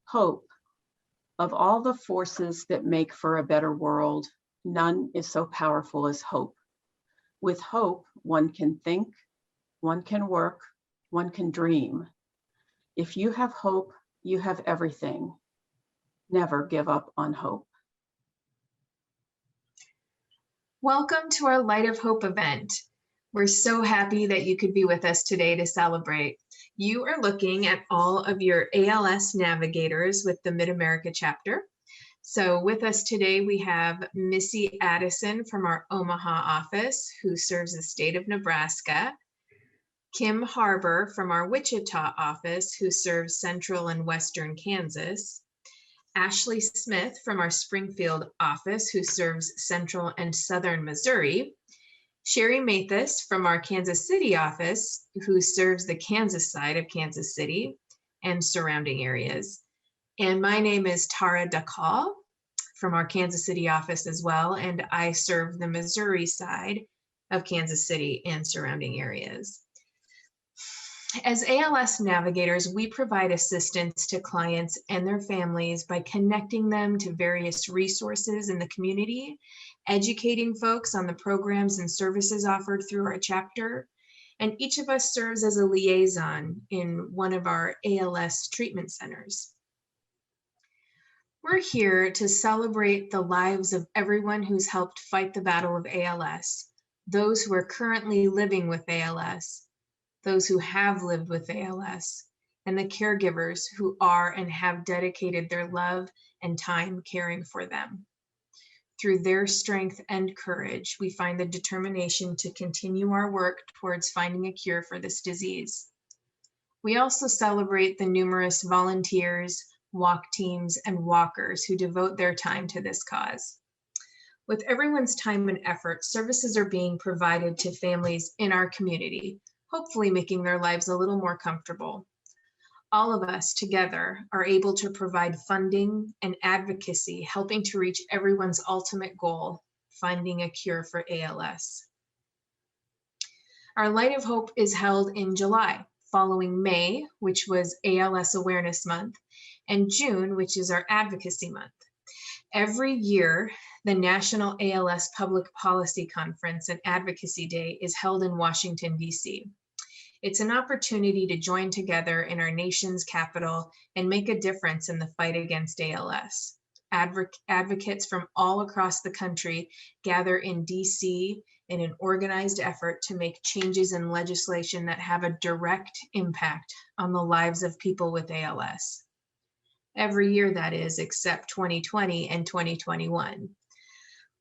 Hope. Of all the forces that make for a better world, none is so powerful as hope. With hope, one can think, one can work, one can dream. If you have hope, you have everything. Never give up on hope. Welcome to our Light of Hope event. We're so happy that you could be with us today to celebrate. You are looking at all of your ALS navigators with the Mid-America Chapter. So with us today, we have Missy Addison from our Omaha office, who serves the state of Nebraska. Kim Harbour from our Wichita office, who serves central and western Kansas. Ashley Smith from our Springfield office, who serves central and southern Missouri. Sherry Mathis from our Kansas City office, who serves the Kansas side of Kansas City and surrounding areas. And my name is Tara Dakal from our Kansas City office as well, and I serve the Missouri side of Kansas City and surrounding areas. As ALS navigators, we provide assistance to clients and their families by connecting them to various resources in the community, educating folks on the programs and services offered through our chapter, and each of us serves as a liaison in one of our ALS treatment centers. We're here to celebrate the lives of everyone who's helped fight the battle of ALS, those who are currently living with ALS, those who have lived with ALS, and the caregivers who are and have dedicated their love and time caring for them. Through their strength and courage, we find the determination to continue our work towards finding a cure for this disease. We also celebrate the numerous volunteers, walk teams, and walkers who devote their time to this cause. With everyone's time and effort, services are being provided to families in our community, hopefully making their lives a little more comfortable. All of us together are able to provide funding and advocacy, helping to reach everyone's ultimate goal, finding a cure for ALS. Our Light of Hope is held in July, following May, which was ALS Awareness Month, and June, which is our Advocacy Month. Every year, the National ALS Public Policy Conference and Advocacy Day is held in Washington, D.C. It's an opportunity to join together in our nation's capital and make a difference in the fight against ALS. Advocates from all across the country gather in D.C. in an organized effort to make changes in legislation that have a direct impact on the lives of people with ALS. Every year, that is, except 2020 and 2021.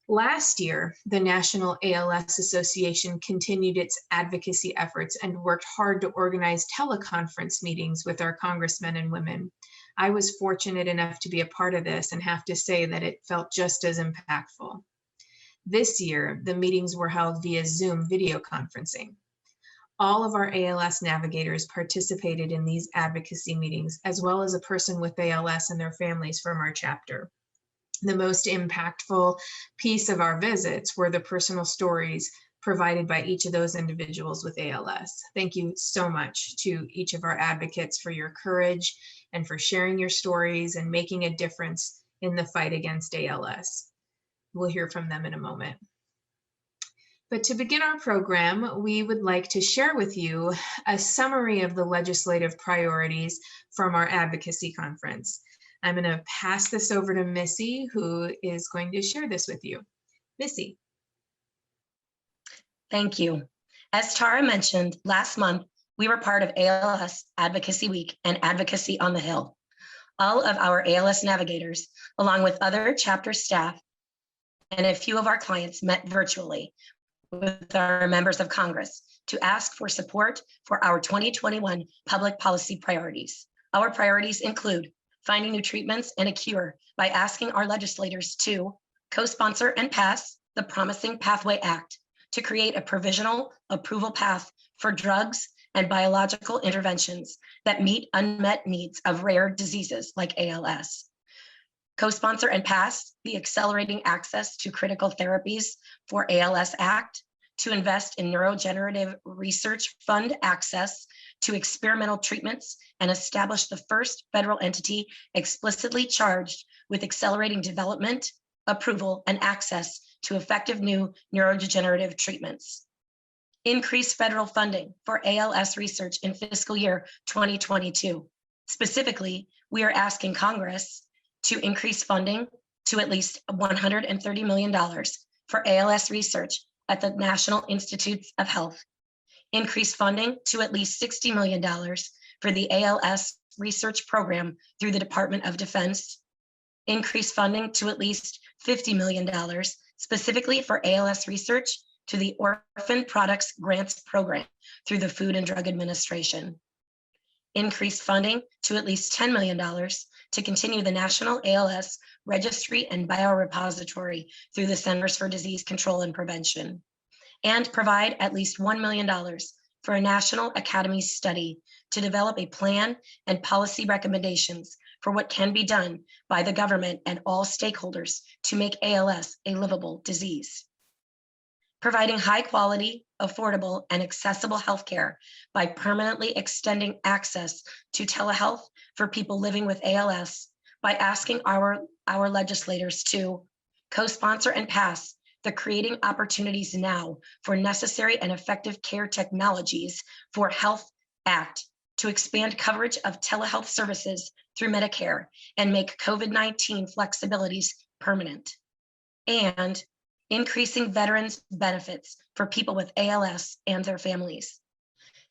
Last year, the National ALS Association continued its advocacy efforts and worked hard to organize teleconference meetings with our congressmen and women. I was fortunate enough to be a part of this and have to say that it felt just as impactful. This year, the meetings were held via Zoom video conferencing. All of our ALS navigators participated in these advocacy meetings, as well as a person with ALS and their families from our chapter. The most impactful piece of our visits were the personal stories provided by each of those individuals with ALS. Thank you so much to each of our advocates for your courage and for sharing your stories and making a difference in the fight against ALS. We'll hear from them in a moment. But to begin our program, we would like to share with you a summary of the legislative priorities from our advocacy conference. I'm going to pass this over to Missy, who is going to share this with you. Missy. Thank you. As Tara mentioned, last month, we were part of ALS Advocacy Week and Advocacy on the Hill. All of our ALS navigators, along with other chapter staff and a few of our clients, met virtually with our members of Congress to ask for support for our 2021 public policy priorities. Our priorities include finding new treatments and a cure by asking our legislators to co-sponsor and pass the Promising Pathway Act to create a provisional approval path for drugs and biological interventions that meet unmet needs of rare diseases like ALS. Co-sponsor and pass the Accelerating Access to Critical Therapies for ALS Act to invest in neurodegenerative research fund access to experimental treatments and establish the first federal entity explicitly charged with accelerating development, approval, and access to effective new neurodegenerative treatments. Increase federal funding for ALS research in fiscal year 2022. Specifically, we are asking Congress to increase funding to at least $130 million for ALS research at the National Institutes of Health. Increase funding to at least $60 million for the ALS research program through the Department of Defense. Increase funding to at least $50 million specifically for ALS research to the Orphan Products Grants Program through the Food and Drug Administration. Increase funding to at least $10 million to continue the National ALS Registry and Biorepository through the Centers for Disease Control and Prevention. And provide at least $1 million for a National Academy study to develop a plan and policy recommendations for what can be done by the government and all stakeholders to make ALS a livable disease. Providing high quality, affordable, and accessible healthcare by permanently extending access to telehealth for people living with ALS by asking our legislators to co-sponsor and pass the Creating Opportunities Now for Necessary and Effective Care Technologies for Health Act to expand coverage of telehealth services through Medicare and make COVID-19 flexibilities permanent. And increasing veterans' benefits for people with ALS and their families.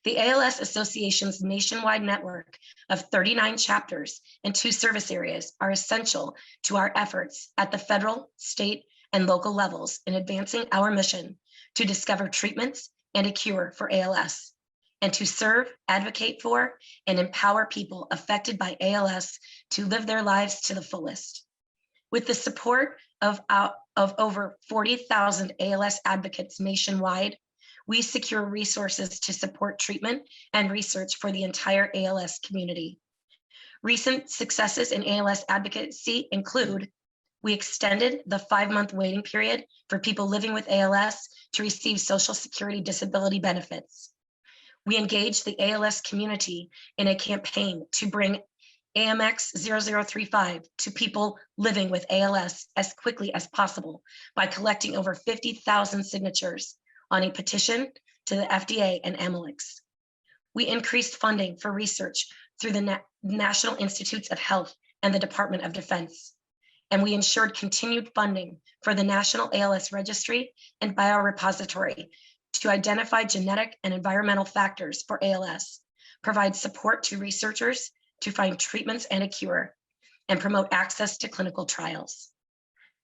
The ALS Association's nationwide network of 39 chapters and 2 service areas are essential to our efforts at the federal, state, and local levels in advancing our mission to discover treatments and a cure for ALS, and to serve, advocate for, and empower people affected by ALS to live their lives to the fullest. With the support of over 40,000 ALS advocates nationwide, we secure resources to support treatment and research for the entire ALS community. Recent successes in ALS advocacy include: we extended the 5-month waiting period for people living with ALS to receive Social Security disability benefits. We engaged the ALS community in a campaign to bring AMX 0035 to people living with ALS as quickly as possible by collecting over 50,000 signatures on a petition to the FDA and AMLX. We increased funding for research through the National Institutes of Health and the Department of Defense. And we ensured continued funding for the National ALS Registry and Biorepository to identify genetic and environmental factors for ALS, provide support to researchers to find treatments and a cure, and promote access to clinical trials.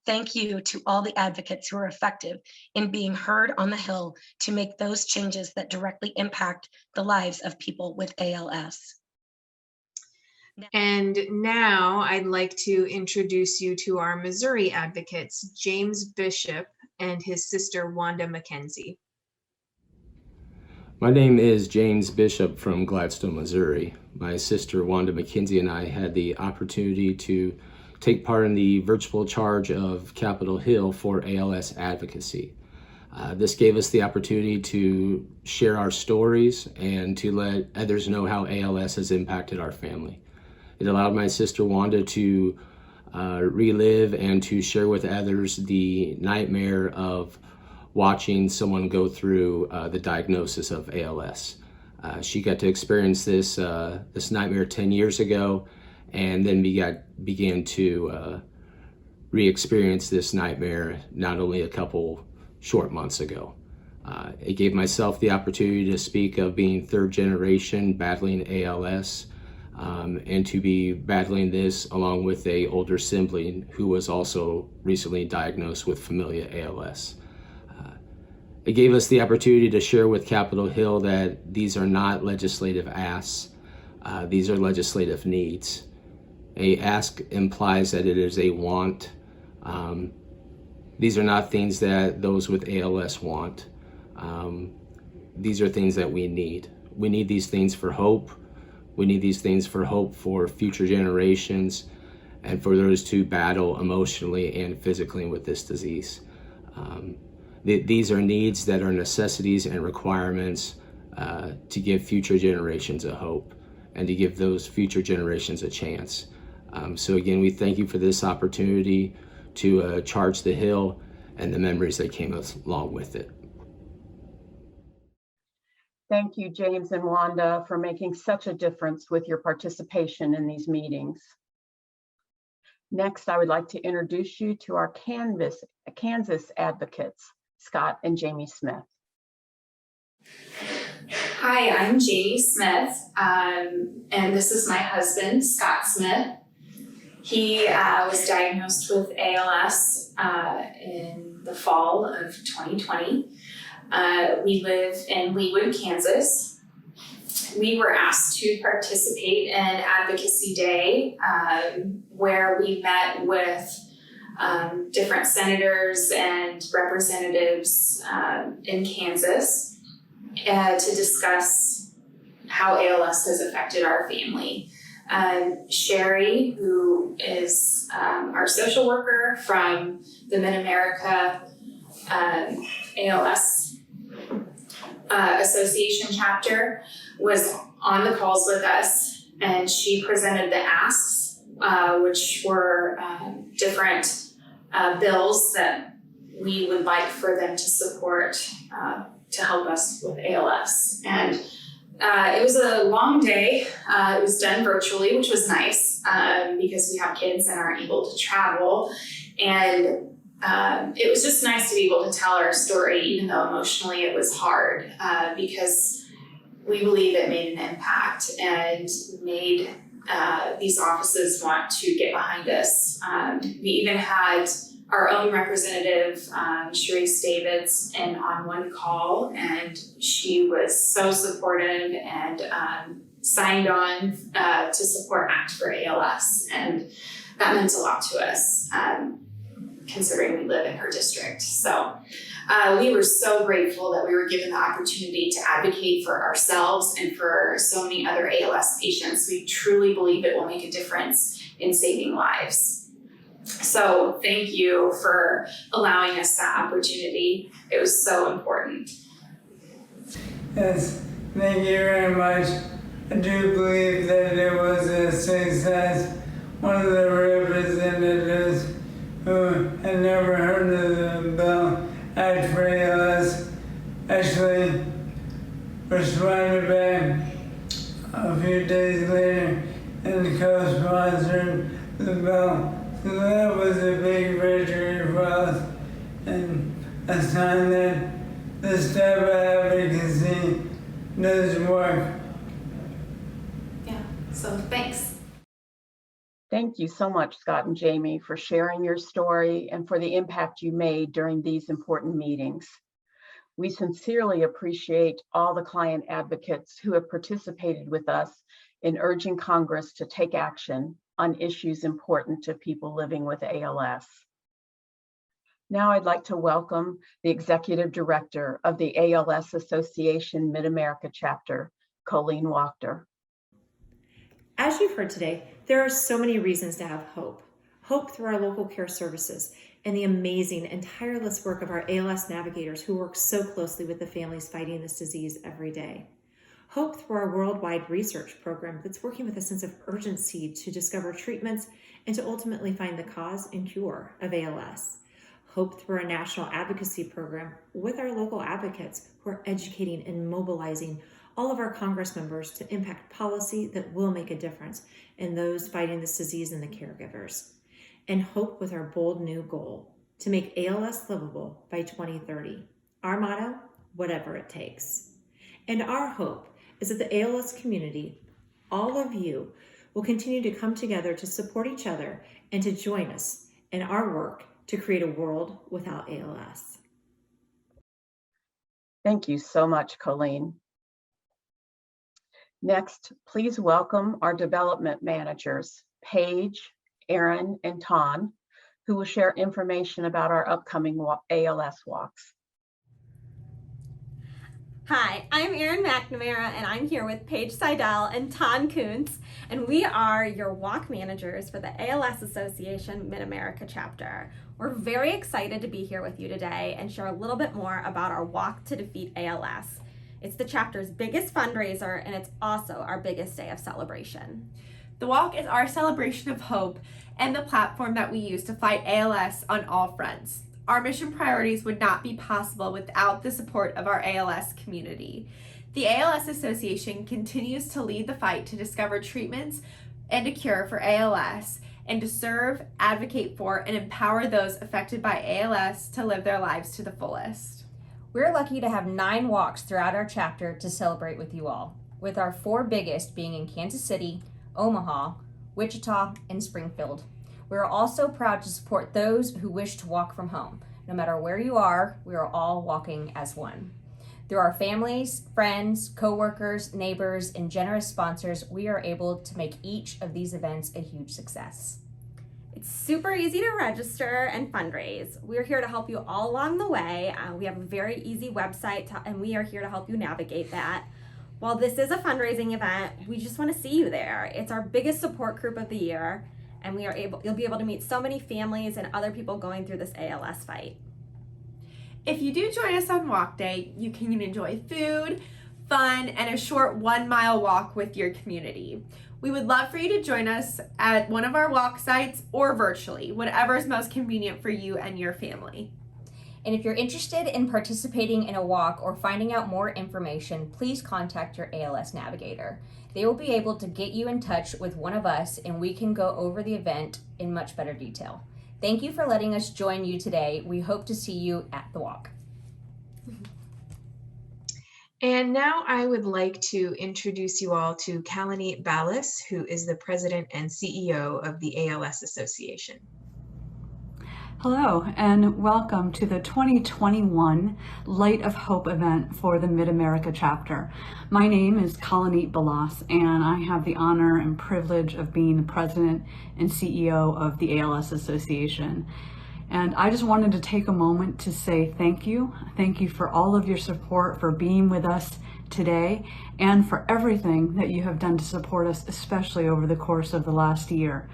Thank you to all the advocates who are effective in being heard on the Hill to make those changes that directly impact the lives of people with ALS. And now I'd like to introduce you to our Missouri advocates, James Bishop and his sister, Wanda McKenzie. My name is James Bishop from Gladstone, Missouri. My sister, Wanda McKenzie, and I had the opportunity to take part in the virtual charge of Capitol Hill for ALS Advocacy. This gave us the opportunity to share our stories and to let others know how ALS has impacted our family. It allowed my sister Wanda to relive and to share with others the nightmare of watching someone go through the diagnosis of ALS. She got to experience this nightmare 10 years ago, and then began to re-experience this nightmare not only a couple short months ago. It gave myself the opportunity to speak of being third generation battling ALS, and to be battling this along with an older sibling who was also recently diagnosed with familial ALS. It gave us the opportunity to share with Capitol Hill that these are not legislative asks, these are legislative needs. A ask implies that it is a want. These are not things that those with ALS want. These are things that we need. We need these things for hope. We need these things for hope for future generations and for those to battle emotionally and physically with this disease. These are needs that are necessities and requirements to give future generations a hope and to give those future generations a chance. So again, we thank you for this opportunity to charge the hill and the memories that came along with it. Thank you, James and Wanda, for making such a difference with your participation in these meetings. Next, I would like to introduce you to our Kansas advocates, Scott and Jamie Smith. Hi, I'm Jamie Smith, and this is my husband, Scott Smith. He was diagnosed with ALS in the fall of 2020. We live in Leawood, Kansas. We were asked to participate in Advocacy Day, where we met with different senators and representatives in Kansas to discuss how ALS has affected our family. Sherry, who is our social worker from the Mid-America ALS Association Chapter, was on the calls with us, and she presented the asks, which were different bills that we would like for them to support to help us with ALS. And it was a long day. It was done virtually, which was nice because we have kids and aren't able to travel. And it was just nice to be able to tell our story, even though emotionally it was hard, because we believe it made an impact and made these offices want to get behind us. We even had our own representative, Sharice Davids, in on one call, and she was so supportive and signed on to support ACT for ALS, and that meant a lot to us, considering we live in her district. So we were so grateful that we were given the opportunity to advocate for ourselves and for so many other ALS patients. We truly believe it will make a difference in saving lives. So thank you for allowing us that opportunity. It was so important. Yes, thank you very much. I do believe that it was a success. One of the representatives who had never heard of the bill, Act for ALS, actually responded back a few days later and co-sponsored the bill. So that was a big victory for us, and a sign that this type of advocacy does work. Yeah, so thanks. Thank you so much, Scott and Jamie, for sharing your story and for the impact you made during these important meetings. We sincerely appreciate all the client advocates who have participated with us in urging Congress to take action on issues important to people living with ALS. Now I'd like to welcome the Executive Director of the ALS Association Mid-America Chapter, Colleen Wachter. As you've heard today, there are so many reasons to have hope. Hope through our local care services and the amazing and tireless work of our ALS navigators who work so closely with the families fighting this disease every day. Hope through our worldwide research program that's working with a sense of urgency to discover treatments and to ultimately find the cause and cure of ALS. Hope through our national advocacy program with our local advocates who are educating and mobilizing all of our Congress members to impact policy that will make a difference in those fighting this disease and the caregivers. And hope with our bold new goal to make ALS livable by 2030. Our motto, whatever it takes. And our hope is that the ALS community, all of you, will continue to come together to support each other and to join us in our work to create a world without ALS. Thank you so much, Colleen. Next, please welcome our development managers, Paige, Aaron, and Ton, who will share information about our upcoming ALS walks. Hi, I'm Erin McNamara, and I'm here with Paige Seidel and Ton Kuntz, and we are your walk managers for the ALS Association Mid-America Chapter. We're very excited to be here with you today and share a little bit more about our walk to defeat ALS. It's the chapter's biggest fundraiser, and it's also our biggest day of celebration. The walk is our celebration of hope and the platform that we use to fight ALS on all fronts. Our mission priorities would not be possible without the support of our ALS community. The ALS Association continues to lead the fight to discover treatments and a cure for ALS, and to serve, advocate for, and empower those affected by ALS to live their lives to the fullest. We're lucky to have 9 walks throughout our chapter to celebrate with you all, with our 4 biggest being in Kansas City, Omaha, Wichita, and Springfield. We're also proud to support those who wish to walk from home. No matter where you are, we are all walking as one. Through our families, friends, co-workers, neighbors, and generous sponsors, we are able to make each of these events a huge success. It's super easy to register and fundraise. We're here to help you all along the way. We have a very easy website, and we are here to help you navigate that. While this is a fundraising event, we just want to see you there. It's our biggest support group of the year, and you'll be able to meet so many families and other people going through this ALS fight. If you do join us on walk day, you can enjoy food, fun, and a short 1-mile walk with your community. We would love for you to join us at one of our walk sites or virtually, whatever is most convenient for you and your family. And if you're interested in participating in a walk or finding out more information, please contact your ALS navigator. They will be able to get you in touch with one of us, and we can go over the event in much better detail. Thank you for letting us join you today. We hope to see you at the walk. And now I would like to introduce you all to Kalani Ballas, who is the president and CEO of the ALS Association. Hello, and welcome to the 2021 Light of Hope event for the Mid-America Chapter. My name is Kalani Ballas, and I have the honor and privilege of being the president and CEO of the ALS Association. And I just wanted to take a moment to say thank you. Thank you for all of your support, for being with us today, and for everything that you have done to support us, especially over the course of the last year.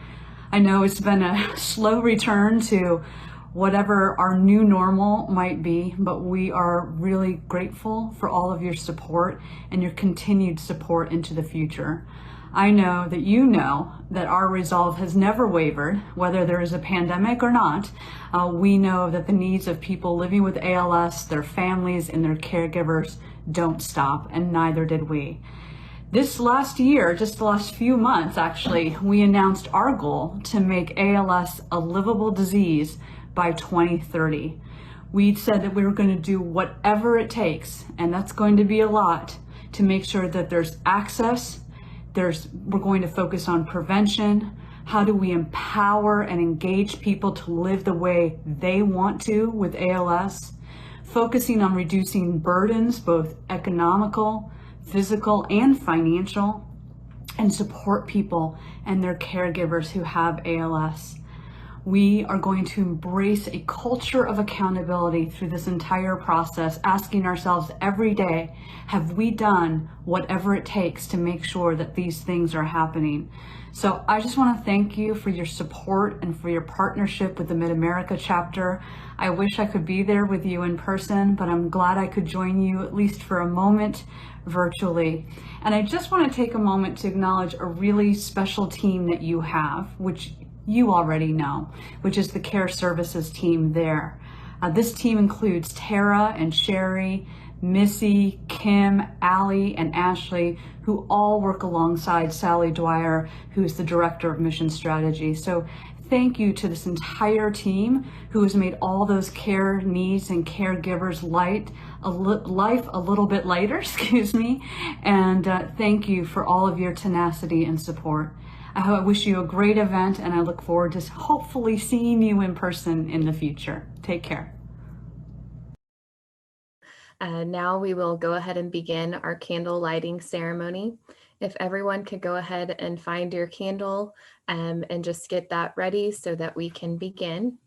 I know it's been a slow return to whatever our new normal might be, but we are really grateful for all of your support and your continued support into the future. I know that you know that our resolve has never wavered, whether there is a pandemic or not. We know that the needs of people living with ALS, their families, and their caregivers don't stop, and neither did we. This last year, just the last few months actually, we announced our goal to make ALS a livable disease by 2030. We said that we were going to do whatever it takes, and that's going to be a lot, to make sure that there's access, we're going to focus on prevention. How do we empower and engage people to live the way they want to with ALS? Focusing on reducing burdens, both economical, physical, and financial, and support people and their caregivers who have ALS. We are going to embrace a culture of accountability through this entire process, asking ourselves every day, have we done whatever it takes to make sure that these things are happening? So I just want to thank you for your support and for your partnership with the Mid-America Chapter. I wish I could be there with you in person, but I'm glad I could join you at least for a moment virtually. And I just want to take a moment to acknowledge a really special team that you have, which you already know, which is the Care Services team there. This team includes Tara and Sherry, Missy, Kim, Allie, and Ashley, who all work alongside Sally Dwyer, who is the Director of Mission Strategy. So thank you to this entire team who has made all those care needs and caregivers life a little bit lighter, excuse me. And thank you for all of your tenacity and support. I wish you a great event, and I look forward to hopefully seeing you in person in the future. Take care. Now we will go ahead and begin our candle lighting ceremony. If everyone could go ahead and find your candle and just get that ready so that we can begin.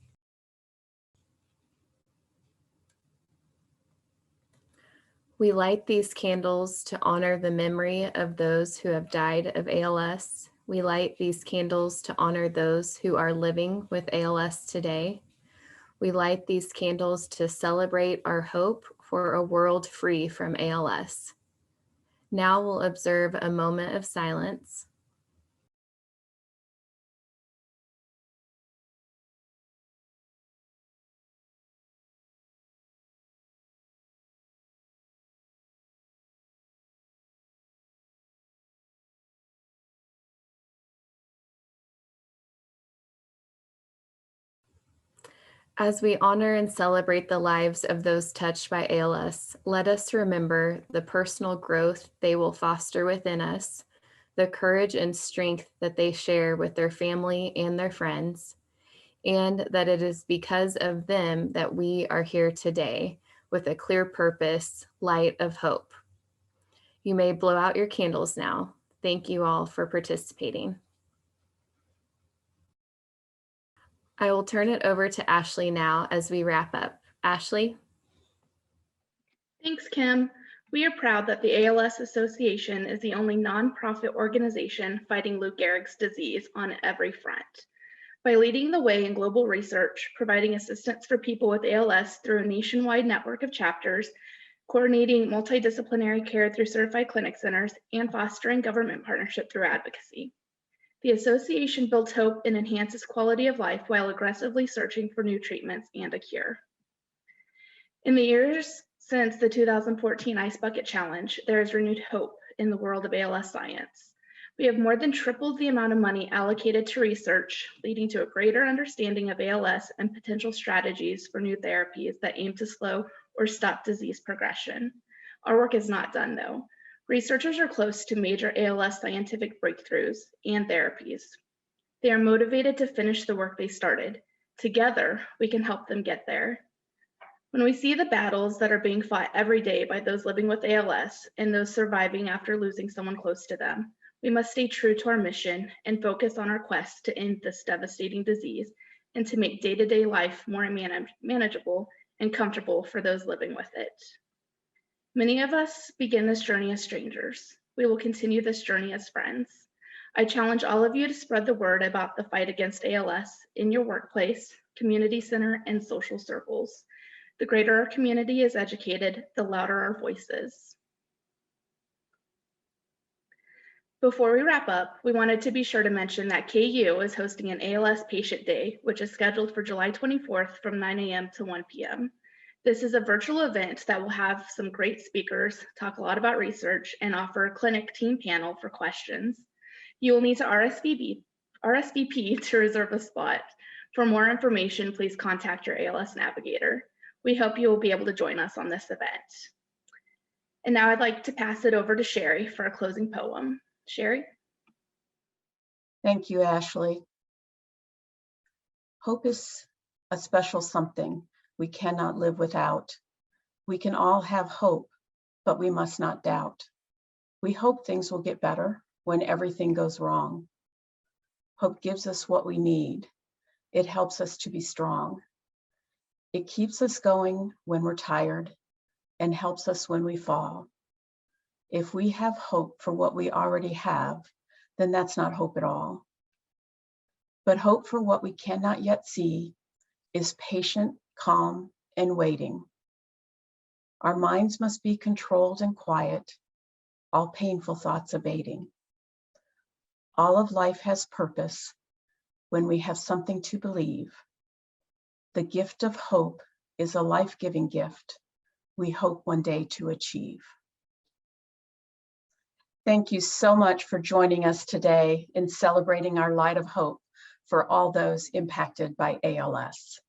We light these candles to honor the memory of those who have died of ALS. We light these candles to honor those who are living with ALS today. We light these candles to celebrate our hope for a world free from ALS. Now we'll observe a moment of silence. As we honor and celebrate the lives of those touched by ALS, let us remember the personal growth they will foster within us, the courage and strength that they share with their family and their friends, and that it is because of them that we are here today with a clear purpose, light of hope. You may blow out your candles now. Thank you all for participating. I will turn it over to Ashley now as we wrap up. Ashley? Thanks, Kim. We are proud that the ALS Association is the only nonprofit organization fighting Lou Gehrig's disease on every front. By leading the way in global research, providing assistance for people with ALS through a nationwide network of chapters, coordinating multidisciplinary care through certified clinic centers, and fostering government partnership through advocacy. The association builds hope and enhances quality of life while aggressively searching for new treatments and a cure. In the years since the 2014 Ice Bucket Challenge, there is renewed hope in the world of ALS science. We have more than tripled the amount of money allocated to research, leading to a greater understanding of ALS and potential strategies for new therapies that aim to slow or stop disease progression. Our work is not done, though. Researchers are close to major ALS scientific breakthroughs and therapies. They are motivated to finish the work they started. Together, we can help them get there. When we see the battles that are being fought every day by those living with ALS and those surviving after losing someone close to them, we must stay true to our mission and focus on our quest to end this devastating disease and to make day-to-day life more manageable and comfortable for those living with it. Many of us begin this journey as strangers. We will continue this journey as friends. I challenge all of you to spread the word about the fight against ALS in your workplace, community center, and social circles. The greater our community is educated, the louder our voices. Before we wrap up, we wanted to be sure to mention that KU is hosting an ALS Patient Day, which is scheduled for July 24th from 9 a.m. to 1 p.m. This is a virtual event that will have some great speakers, talk a lot about research, and offer a clinic team panel for questions. You will need to RSVP to reserve a spot. For more information, please contact your ALS navigator. We hope you will be able to join us on this event. And now I'd like to pass it over to Sherry for a closing poem. Sherry? Thank you, Ashley. Hope is a special something we cannot live without. We can all have hope, but we must not doubt. We hope things will get better when everything goes wrong. Hope gives us what we need. It helps us to be strong. It keeps us going when we're tired and helps us when we fall. If we have hope for what we already have, then that's not hope at all. But hope for what we cannot yet see is patient, calm, and waiting. Our minds must be controlled and quiet, all painful thoughts abating. All of life has purpose when we have something to believe. The gift of hope is a life-giving gift we hope one day to achieve. Thank you so much for joining us today in celebrating our light of hope for all those impacted by ALS.